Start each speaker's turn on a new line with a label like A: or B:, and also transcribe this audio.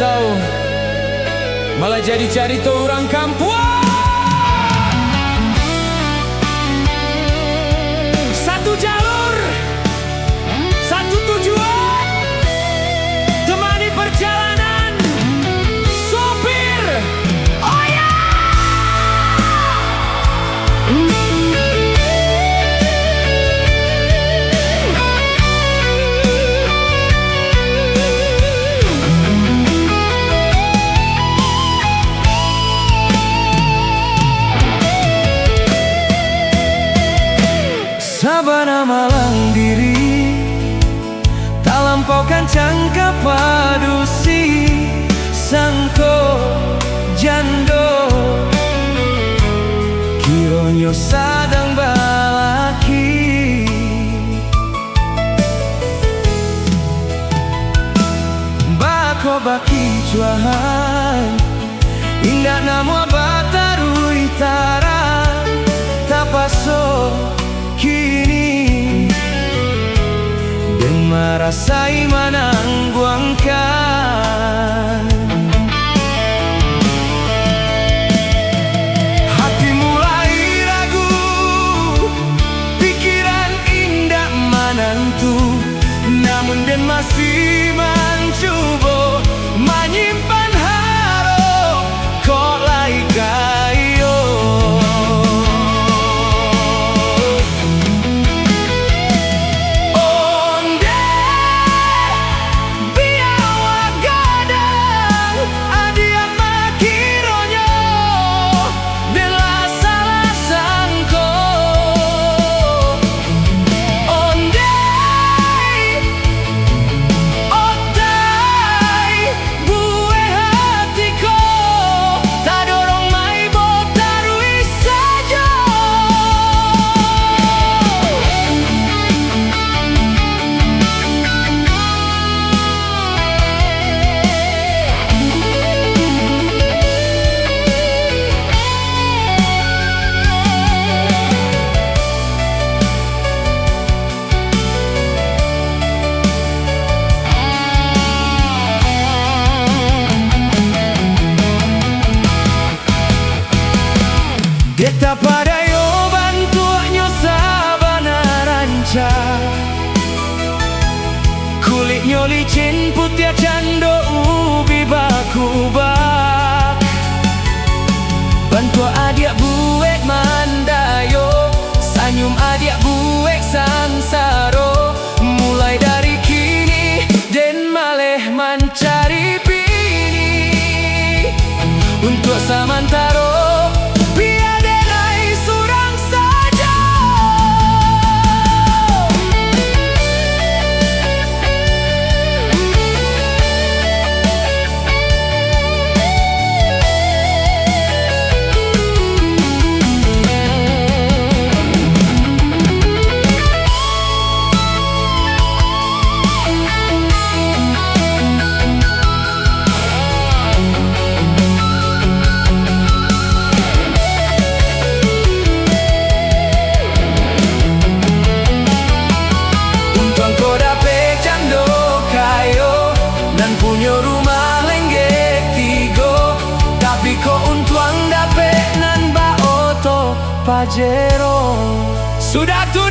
A: tahu, malah jadi cari tuh orang kampung. Satu jalur, satu tujuan, temani perjalanan sopir. Oh ya! Sabana malang diri, tak lampau kancang kapadusi, sangko jando kironyo sadang balaki. Bako baki cuahan indah namo batarui tarang tapaso kini dan merasai menangguangkan. Hati mulai ragu, pikiran indah menentu, namun dan masih mencoba menyimpan harap kok lai kayo. Deta pada yo bantuanyo sabana ranca, kulitnya licin putih cando ubi bakubak. Bantu adik buek mandayo, sanyum adik buek sansaro. Mulai dari kini den maleh mencari bini untuk samantaro. Pajero sudah tuh